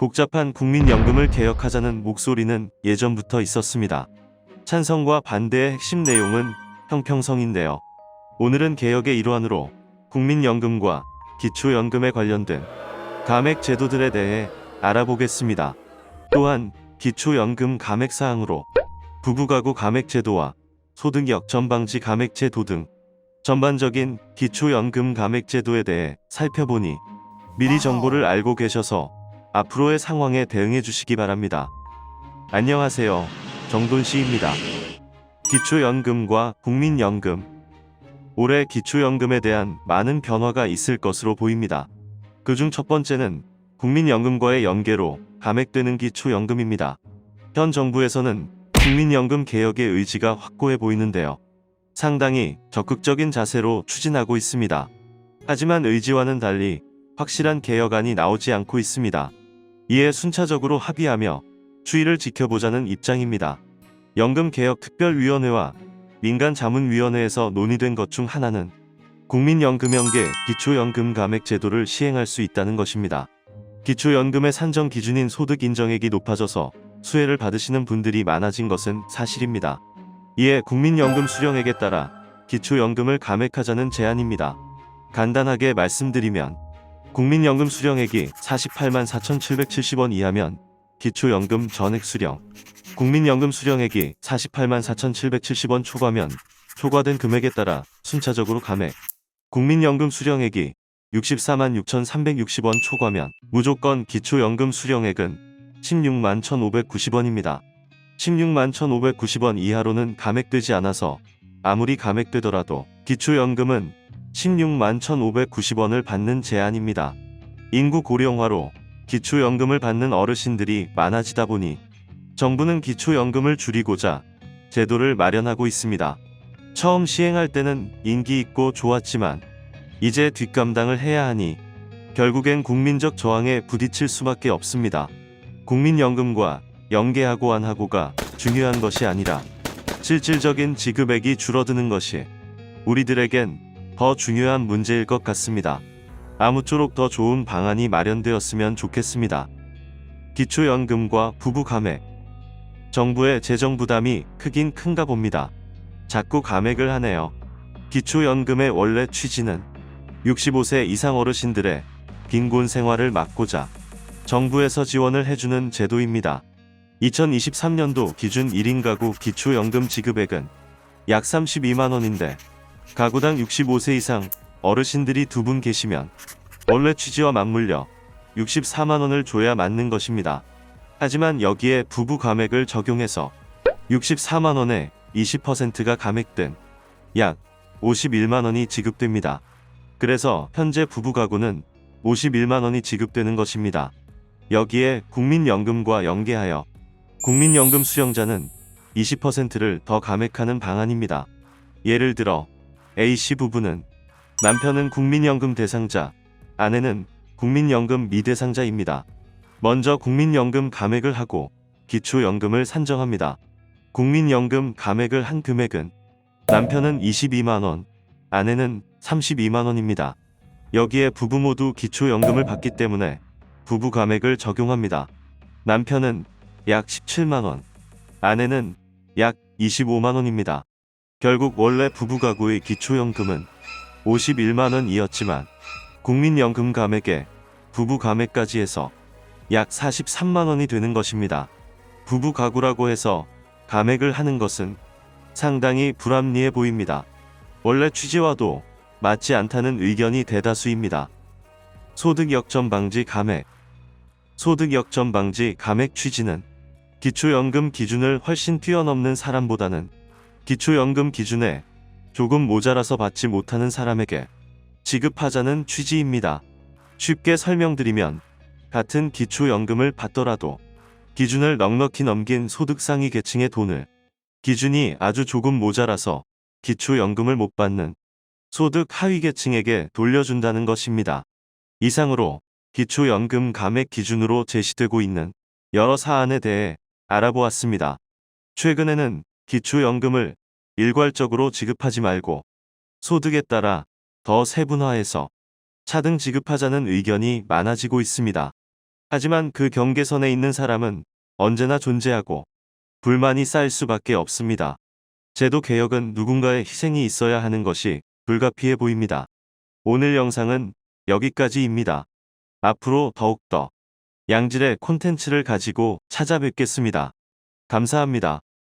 복잡한 국민연금을 개혁하자는 목소리는 예전부터 있었습니다. 찬성과 반대의 핵심 내용은 형평성인데요. 오늘은 개혁의 일환으로 국민연금과 기초연금에 관련된 감액 제도들에 대해 알아보겠습니다. 또한 기초연금 감액 사항으로 부부가구 감액 제도와 소득 역전 방지 감액 제도 등 전반적인 기초연금 감액 제도에 대해 살펴보니 미리 정보를 알고 계셔서 앞으로의 상황에 대응해 주시기 바랍니다. 안녕하세요. 정돈씨입니다. 기초연금과 국민연금. 올해 기초연금에 대한 많은 변화가 있을 것으로 보입니다. 그중 첫 번째는 국민연금과의 연계로 감액되는 기초연금입니다. 현 정부에서는 국민연금 개혁의 의지가 확고해 보이는데요. 상당히 적극적인 자세로 추진하고 있습니다. 하지만 의지와는 달리 확실한 개혁안이 나오지 않고 있습니다. 이에 순차적으로 합의하며 추이를 지켜보자는 입장입니다. 연금개혁특별위원회와 민간자문위원회에서 논의된 것 중 하나는 국민연금연계 기초연금 감액 제도를 시행할 수 있다는 것입니다. 기초연금의 산정 기준인 소득 인정액이 높아져서 수혜를 받으시는 분들이 많아진 것은 사실입니다. 이에 국민연금 수령액에 따라 기초연금을 감액하자는 제안입니다. 간단하게 말씀드리면 국민연금 수령액이 48만 4,770원 이하면 기초연금 전액 수령, 국민연금 수령액이 48만 4,770원 초과면 초과된 금액에 따라 순차적으로 감액, 국민연금 수령액이 64만 6,360원 초과면 무조건 기초연금 수령액은 16만 1,590원입니다. 16만 1,590원 이하로는 감액되지 않아서 아무리 감액되더라도 기초연금은 16만 1,590원을 받는 제한입니다. 인구 고령화로 기초연금을 받는 어르신들이 많아지다 보니 정부는 기초연금을 줄이고자 제도를 마련하고 있습니다. 처음 시행할 때는 인기 있고 좋았지만 이제 뒷감당을 해야 하니 결국엔 국민적 저항에 부딪힐 수밖에 없습니다. 국민연금과 연계하고 안 하고가 중요한 것이 아니라 실질적인 지급액이 줄어드는 것이 우리들에겐 더 중요한 문제일 것 같습니다. 아무쪼록 더 좋은 방안이 마련되었으면 좋겠습니다. 기초연금과 부부 감액. 정부의 재정 부담이 크긴 큰가 봅니다. 자꾸 감액을 하네요. 기초연금의 원래 취지는 65세 이상 어르신들의 빈곤 생활을 막고자 정부에서 지원을 해주는 제도입니다. 2023년도 기준 1인 가구 기초연금 지급액은 약 32만원인데 가구당 65세 이상 어르신들이 2분 계시면 원래 취지와 맞물려 64만원을 줘야 맞는 것입니다. 하지만 여기에 부부 감액을 적용해서 64만원에 20%가 감액된 약 51만원이 지급됩니다. 그래서 현재 부부 가구는 51만원이 지급되는 것입니다. 여기에 국민연금과 연계하여 국민연금 수령자는 20%를 더 감액하는 방안입니다. 예를 들어 A씨 부부는 남편은 국민연금 대상자, 아내는 국민연금 미대상자입니다. 먼저 국민연금 감액을 하고 기초연금을 산정합니다. 국민연금 감액을 한 금액은 남편은 22만원, 아내는 32만원입니다. 여기에 부부 모두 기초연금을 받기 때문에 부부 감액을 적용합니다. 남편은 약 17만원, 아내는 약 25만원입니다. 결국 원래 부부 가구의 기초연금은 51만원이었지만 국민연금 감액에 부부 감액까지 해서 약 43만원이 되는 것입니다. 부부 가구라고 해서 감액을 하는 것은 상당히 불합리해 보입니다. 원래 취지와도 맞지 않다는 의견이 대다수입니다. 소득 역전 방지 감액. 소득 역전 방지 감액 취지는 기초연금 기준을 훨씬 뛰어넘는 사람보다는 기초연금 기준에 조금 모자라서 받지 못하는 사람에게 지급하자는 취지입니다. 쉽게 설명드리면 같은 기초연금을 받더라도 기준을 넉넉히 넘긴 소득 상위 계층의 돈을 기준이 아주 조금 모자라서 기초연금을 못 받는 소득 하위 계층에게 돌려준다는 것입니다. 이상으로 기초연금 감액 기준으로 제시되고 있는 여러 사안에 대해 알아보았습니다. 최근에는 기초연금을 일괄적으로 지급하지 말고 소득에 따라 더 세분화해서 차등 지급하자는 의견이 많아지고 있습니다. 하지만 그 경계선에 있는 사람은 언제나 존재하고 불만이 쌓일 수밖에 없습니다. 제도 개혁은 누군가의 희생이 있어야 하는 것이 불가피해 보입니다. 오늘 영상은 여기까지입니다. 앞으로 더욱더 양질의 콘텐츠를 가지고 찾아뵙겠습니다. 감사합니다.